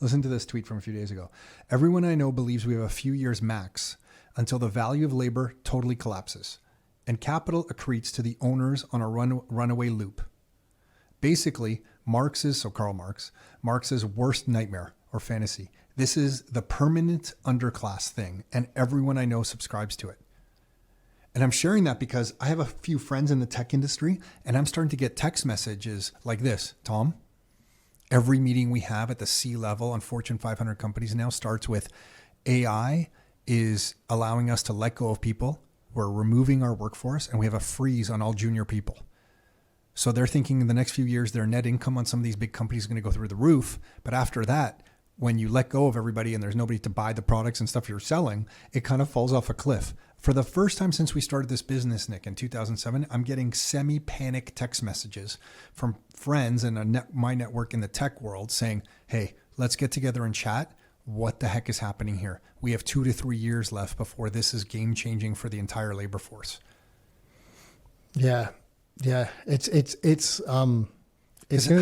Listen to this tweet from a few days ago. Everyone I know believes we have a few years max until the value of labor totally collapses and capital accretes to the owners on a runaway loop. Basically, Karl Marx's worst nightmare or fantasy. This is the permanent underclass thing, and everyone I know subscribes to it. And I'm sharing that because I have a few friends in the tech industry, and I'm starting to get text messages like this. Tom, every meeting we have at the C-level on Fortune 500 companies now starts with AI is allowing us to let go of people. We're removing our workforce, and we have a freeze on all junior people. So they're thinking in the next few years, their net income on some of these big companies is going to go through the roof. But after that, when you let go of everybody and there's nobody to buy the products and stuff you're selling, it kind of falls off a cliff. For the first time since we started this business, Nick, in 2007, I'm getting semi-panic text messages from friends in my network in the tech world saying, hey, let's get together and chat. What the heck is happening here? We have 2 to 3 years left before this is game changing for the entire labor force. Yeah. It's going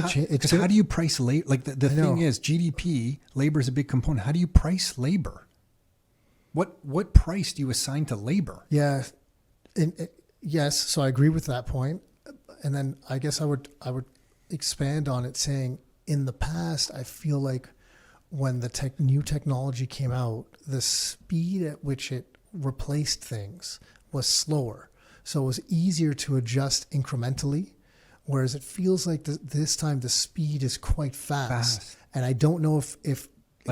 to change. Because how do you price labor? Like the thing is, GDP, labor is a big component. How do you price labor? What price do you assign to labor? Yeah. Yes. So I agree with that point. And then I guess I would expand on it saying in the past, I feel like when the new technology came out, the speed at which it replaced things was slower. So it was easier to adjust incrementally, whereas it feels like this time the speed is quite fast. And I don't know if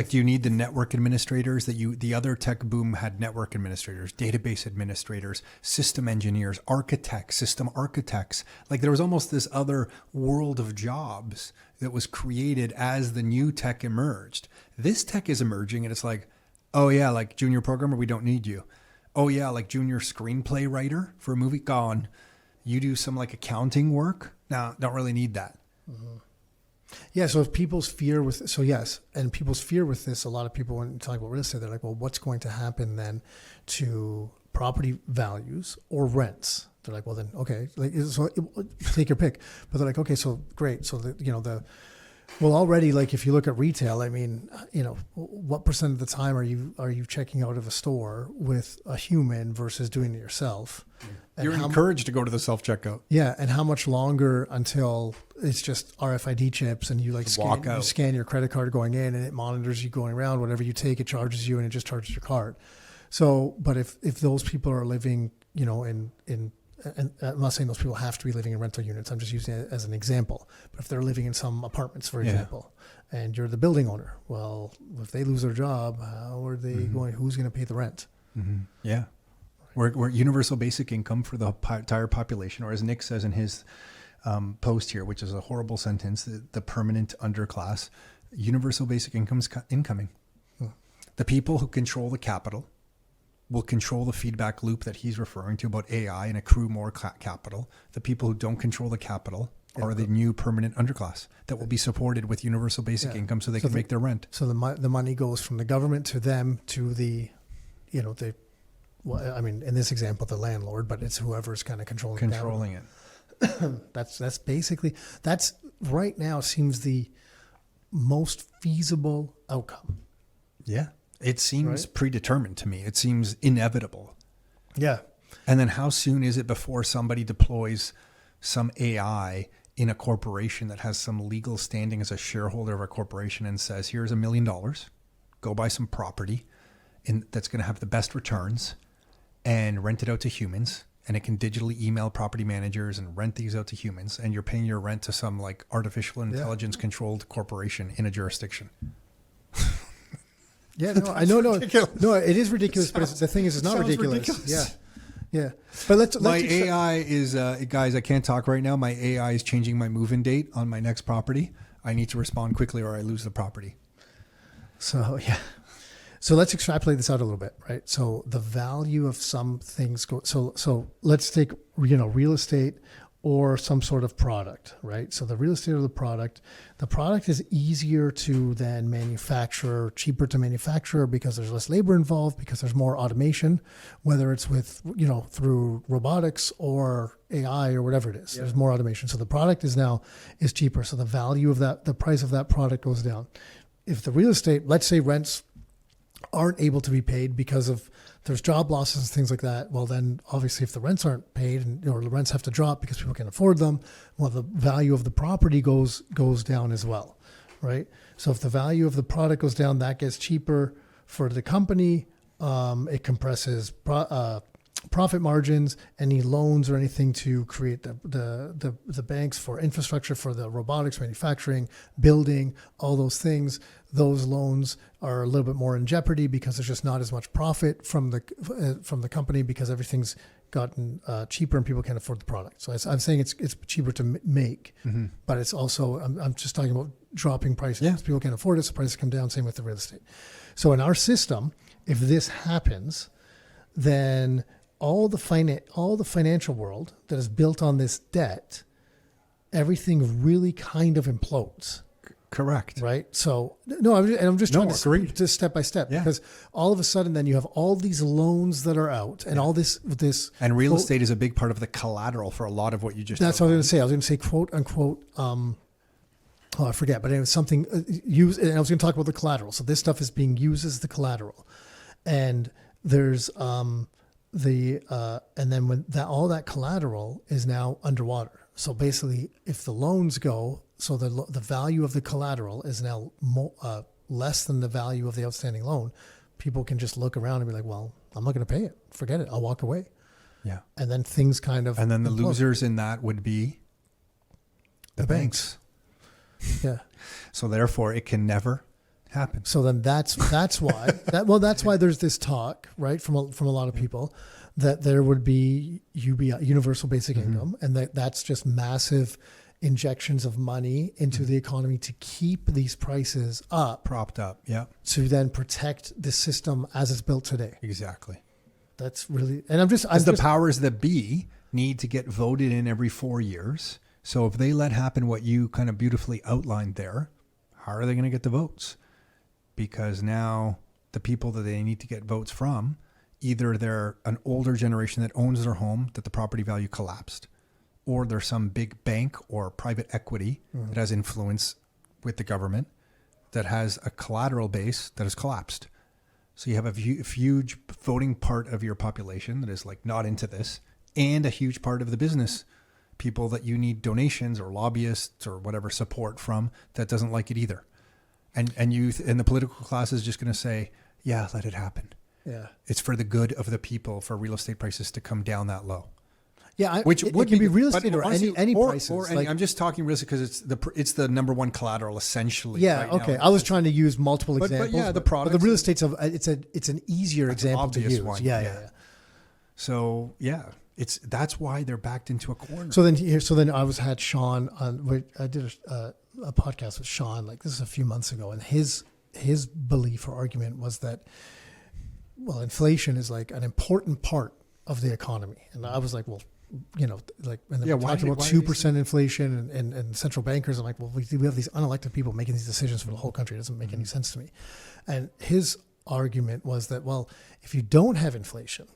do you need the network administrators the other tech boom had network administrators, database administrators, system engineers, architects, system architects. Like there was almost this other world of jobs that was created as the new tech emerged. This tech is emerging and it's like, oh yeah, like junior programmer, we don't need you. Oh yeah, like junior screenplay writer for a movie, gone. You do some like accounting work? No, don't really need that. Mm-hmm. Yeah, so if people's fear with this, a lot of people when you talk about real estate, they're like, well, what's going to happen then to property values or rents? They're like, well then, okay, so take your pick. But they're like, okay, so great. So already, like if you look at retail, I mean, what percent of the time are you checking out of a store with a human versus doing it yourself? And you're encouraged to go to the self-checkout. Yeah, and how much longer until it's just RFID chips and you scan your credit card going in and it monitors you going around. Whatever you take, it charges you and it just charges your card. So, but if those people are living, in and I'm not saying those people have to be living in rental units. I'm just using it as an example. But if they're living in some apartments, for example, and you're the building owner, well, if they lose their job, how are they going? Who's going to pay the rent? Mm-hmm. Yeah. We're universal basic income for the entire population, or as Nick says in his post here, which is a horrible sentence, the permanent underclass, universal basic income's incoming. The people who control the capital will control the feedback loop that he's referring to about AI and accrue more capital. The people who don't control the capital are the new permanent underclass that will be supported with universal basic income so they can make their rent. So the money goes from the government to them to the, in this example, the landlord, but it's whoever's kind of controlling it. That's right now seems the most feasible outcome. Yeah. It seems predetermined to me. It seems inevitable. Yeah. And then how soon is it before somebody deploys some AI in a corporation that has some legal standing as a shareholder of a corporation and says, here's $1 million, go buy some property that's going to have the best returns and rent it out to humans. And it can digitally email property managers and rent these out to humans. And you're paying your rent to some like artificial intelligence controlled corporation in a jurisdiction. Yeah, no, I know, no, it is ridiculous, but the thing is, it's not ridiculous. Yeah. But let's my AI is, guys, I can't talk right now. My AI is changing my move-in date on my next property. I need to respond quickly or I lose the property. So, yeah. So let's extrapolate this out a little bit, right? So the value of some things so let's take, real estate or some sort of product, right? So the real estate or the product is easier to then manufacture, cheaper to manufacture because there's less labor involved, because there's more automation, whether it's with, through robotics or AI or whatever it is. Yeah. There's more automation. So the product is cheaper. So the value of the price of that product goes down. if the real estate, let's say rents aren't able to be paid because of there's job losses and things like that, well then obviously if the rents aren't paid and or the rents have to drop because people can't afford them, well the value of the property goes down as well, right? So if the value of the product goes down, that gets cheaper for the company. It compresses profit margins, any loans or anything to create the banks for infrastructure, for the robotics, manufacturing, building, all those things. Those loans are a little bit more in jeopardy because there's just not as much profit from the company because everything's gotten cheaper and people can't afford the product. So I'm saying it's cheaper to make, but it's also, I'm just talking about dropping prices. Yeah. People can't afford it, so prices come down, same with the real estate. So in our system, if this happens, then all the financial world that is built on this debt, everything really kind of implodes. Correct. Right. So no, I'm just trying to agreed. Just step by step, Yeah. because all of a sudden then you have all these loans that are out and all this And real estate is a big part of the collateral for a lot of what you just. That's what I was going to say. I was going to say quote unquote. I forget, but it was something used. And I was going to talk about the collateral. So this stuff is being used as the collateral, and there's and then when all that collateral is now underwater. So basically, if the loans go, so the value of the collateral is now less than the value of the outstanding loan, people can just look around and be like, well, I'm not going to pay it. Forget it. I'll walk away. Yeah. And then things kind of. And then the implode. losers in that would be the banks. Yeah. So therefore, it can never happen. So then that's why that's why there's this talk, right, from a lot of people that there would be UBI, universal basic income, and that's just massive injections of money into the economy to keep these prices up, Propped up. Yeah. to then protect the system as it's built today. Exactly. That's really, and I'm As the powers that be need to get voted in every 4 years. So if they let happen what you kind of beautifully outlined there, how are they going to get the votes? Because now the people that they need to get votes from, either they're an older generation that owns their home, that the property value collapsed, or there's some big bank or private equity that has influence with the government that has a collateral base that has collapsed. So you have a huge voting part of your population that is like not into this, and a huge part of the business people that you need donations or lobbyists or whatever support from that doesn't like it either. And youth and the political class is just going to say, yeah, let it happen. Yeah. It's for the good of the people for real estate prices to come down that low. Yeah, Which it would can be good. real But estate or honestly, any prices. Or any, I'm just talking real estate because it's the number one collateral essentially. Yeah, right okay. now. I was trying to use multiple But examples. yeah, the but products. the real estate's it's an easier example to obvious use. one, Yeah, yeah. yeah. So yeah, that's why they're backed into a corner. So then I had Sean on. I did a podcast with Sean, like this is a few months ago, and his belief or argument was that, well, inflation is like an important part of the economy, and I was like, well, you know, like when they talked about 2% inflation and central bankers, I'm like, well, we have these unelected people making these decisions for the whole country. It doesn't make any sense to me. And his argument was that, well, if you don't have inflation,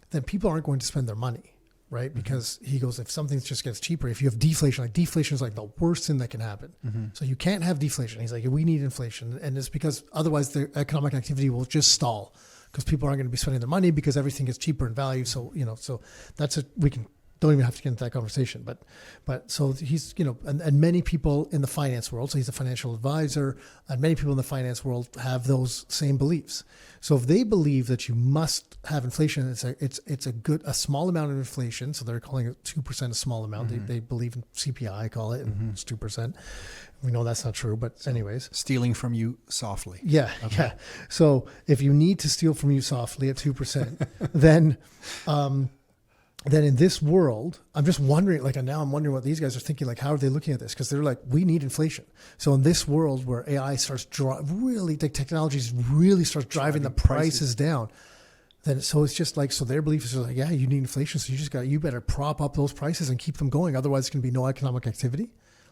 then people aren't going to spend their money. Right. Because he goes, if something just gets cheaper, if you have deflation, like deflation is like the worst thing that can happen. So you can't have deflation. He's like, we need inflation. And it's because otherwise the economic activity will just stall because people aren't going to be spending their money because everything gets cheaper in value. So, you know, so that's don't even have to get into that conversation, but so he's, you know, and many people in the finance world, so he's a financial advisor, and many people in the finance world have those same beliefs. So if they believe that you must have inflation, it's a small amount of inflation. So they're calling it 2% a small amount. They believe in CPI, I call it, and it's 2%. We know that's not true, but anyways. Stealing from you softly. Yeah. Okay. Yeah. So if you need to steal from you softly at 2%, then in this world, I'm just wondering, like, and now I'm wondering what these guys are thinking, like, how are they looking at this? Because they're like, we need inflation. So in this world where AI starts technologies really starts driving the prices down, then so it's just like, so their belief is like, yeah, you need inflation, so you better prop up those prices and keep them going. Otherwise, it's going to be no economic activity.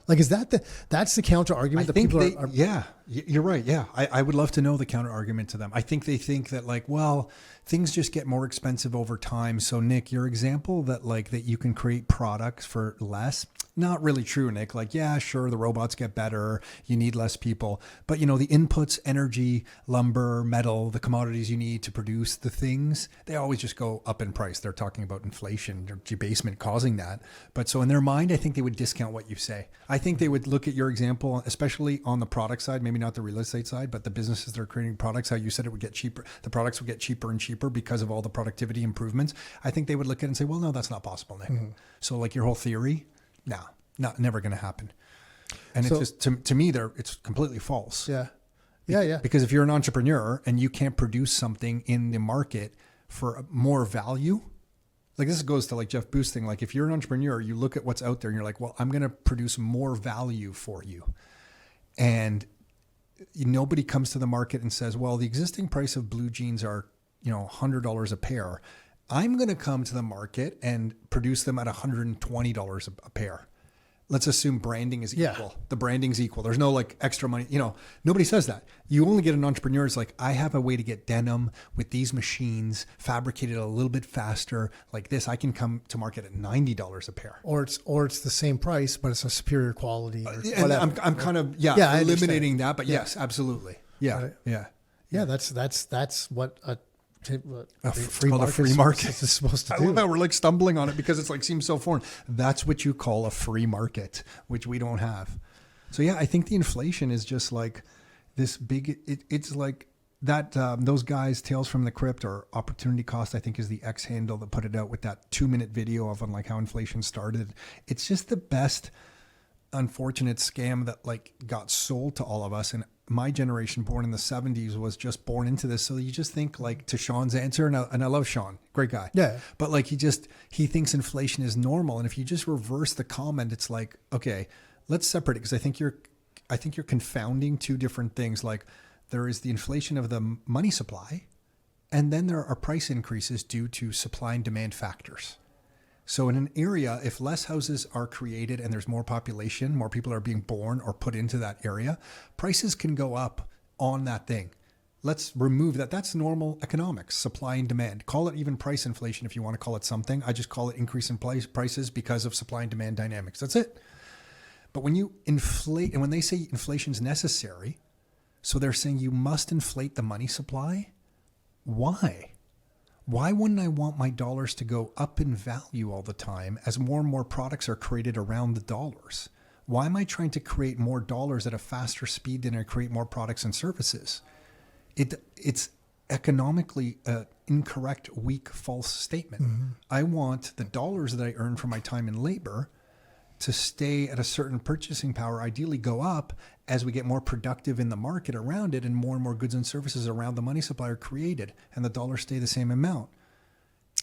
Like, is that's the counter argument that people are? Yeah, You're right. Yeah. I would love to know the counter argument to them. I think they think that like, well, things just get more expensive over time. So Nick, your example that like that you can create products for less, not really true, Nick. Like, yeah, sure. The robots get better. You need less people, but you know, the inputs, energy, lumber, metal, the commodities you need to produce the things, they always just go up in price. They're talking about inflation or debasement causing that. But so in their mind, I think they would discount what you say. I think they would look at your example, especially on the product side, maybe not the real estate side, but the businesses that are creating products, how you said it would get cheaper. The products would get cheaper and cheaper because of all the productivity improvements. I think they would look at it and say, well, no, that's not possible, Nick. Mm-hmm. So like your whole theory, no, never going to happen. And so, it's just, to me, it's completely false. Yeah. Yeah. Because if you're an entrepreneur and you can't produce something in the market for more value, like this goes to like Jeff Booth's thing. Like if you're an entrepreneur, you look at what's out there and you're like, well, I'm going to produce more value for you. And nobody comes to the market and says, well, the existing price of blue jeans are, $100 a pair. I'm going to come to the market and produce them at $120 a pair. Let's assume branding is equal. Yeah. The branding's equal. There's no like extra money. Nobody says that. You only get an entrepreneur is like, I have a way to get denim with these machines fabricated a little bit faster like this. I can come to market at $90 a pair. Or it's the same price, but it's a superior quality. And I'm kind of eliminating that. But yes, absolutely. Yeah. Right. Yeah. That's what a free market is supposed to do. I love how we're like stumbling on it because it's like seems so foreign. That's what you call a free market, which we don't have. So yeah, I think the inflation is just like this big. It's like that. Those guys, Tales from the Crypt or Opportunity Cost, I think is the X handle that put it out with that 2-minute video of on like how inflation started. It's just the best unfortunate scam that like got sold to all of us. And my generation born in the 70s was just born into this. So you just think like to Sean's answer, and I love Sean, great guy. Yeah. But like he thinks inflation is normal. And if you just reverse the comment, it's like, okay, let's separate it. Cause I think you're confounding two different things. Like there is the inflation of the money supply, and then there are price increases due to supply and demand factors. So in an area, if less houses are created and there's more population, more people are being born or put into that area, prices can go up on that thing. Let's remove that. That's normal economics, supply and demand. Call it even price inflation if you want to call it something. I just call it increase in prices because of supply and demand dynamics. That's it. But when you inflate, and when they say inflation is necessary, so they're saying you must inflate the money supply. Why? Why wouldn't I want my dollars to go up in value all the time as more and more products are created around the dollars? Why am I trying to create more dollars at a faster speed than I create more products and services? It's economically an incorrect, weak, false statement. Mm-hmm. I want the dollars that I earn from my time and labor to stay at a certain purchasing power, ideally go up as we get more productive in the market around it and more goods and services around the money supply are created and the dollars stay the same amount.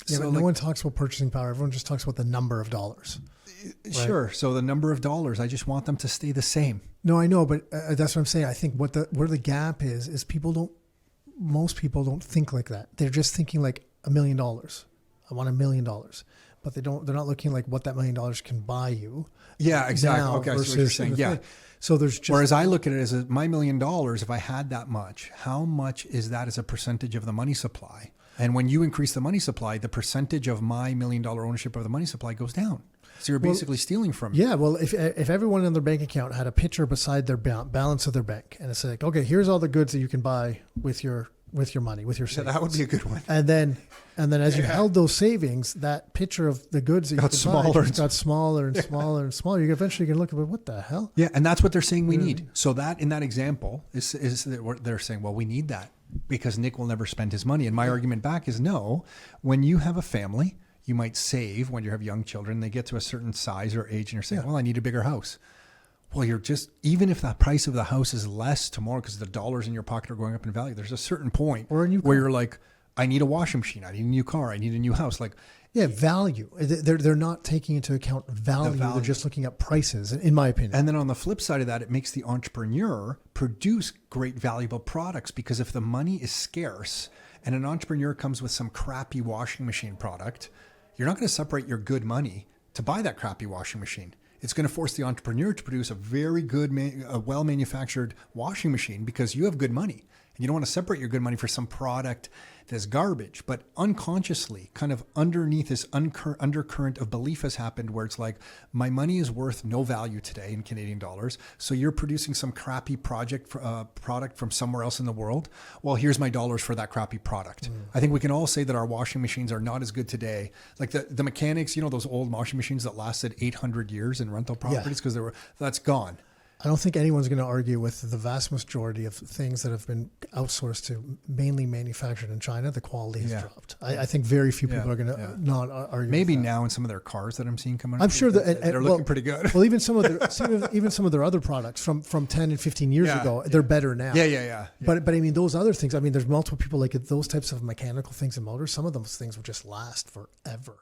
Yeah, so but no one talks about purchasing power. Everyone just talks about the number of dollars. Sure. Right? So the number of dollars, I just want them to stay the same. No, I know, but that's what I'm saying. I think where the gap is most people don't think like that. They're just thinking like $1 million. I want $1 million. But they're not looking like what that $1 million can buy you. Yeah, exactly. Okay, I see what you're saying. Yeah. So there's just, whereas I look at it as my $1 million, if I had that much, how much is that as a percentage of the money supply? And when you increase the money supply, the percentage of my $1 million ownership of the money supply goes down. So you're basically stealing from me. Yeah. Well, if everyone in their bank account had a picture beside their balance of their bank, and it's like, okay, here's all the goods that you can buy with your money, with your savings. Yeah, that would be a good one. And then as you held those savings, that picture of the goods that got smaller and smaller and smaller. You eventually can look at what the hell? Yeah, and that's what they're saying we need. So that in that example is that they're saying, well, we need that because Nick will never spend his money. And my argument back is no. When you have a family, you might save when you have young children. They get to a certain size or age, and you're saying, well, I need a bigger house. Well, you're just, even if that price of the house is less tomorrow because the dollars in your pocket are going up in value, there's a certain point where you're like, I need a washing machine. I need a new car. I need a new house. Like, yeah, value. They're not taking into account value. They're just looking at prices, in my opinion. And then on the flip side of that, it makes the entrepreneur produce great, valuable products because if the money is scarce and an entrepreneur comes with some crappy washing machine product, you're not going to separate your good money to buy that crappy washing machine. It's going to force the entrepreneur to produce a very good, a well-manufactured washing machine because you have good money. And you don't want to separate your good money for some product that's garbage. But unconsciously, kind of underneath this undercurrent of belief has happened where it's like, my money is worth no value today in Canadian dollars. So you're producing some crappy product from somewhere else in the world. Well, here's my dollars for that crappy product. I think we can all say that our washing machines are not as good today. Like the mechanics, those old washing machines that lasted 800 years in rental properties because that's gone. I don't think anyone's going to argue with the vast majority of things that have been outsourced to mainly manufactured in China. The quality has dropped. I think very few people are going to not argue. Maybe with that. now in some of their cars that I'm seeing coming out. I'm sure that they're looking pretty good. Well, even some of their other products from 10 and 15 years ago, they're better now. Yeah. But I mean, those other things, I mean, there's multiple people like those types of mechanical things and motors. Some of those things will just last forever.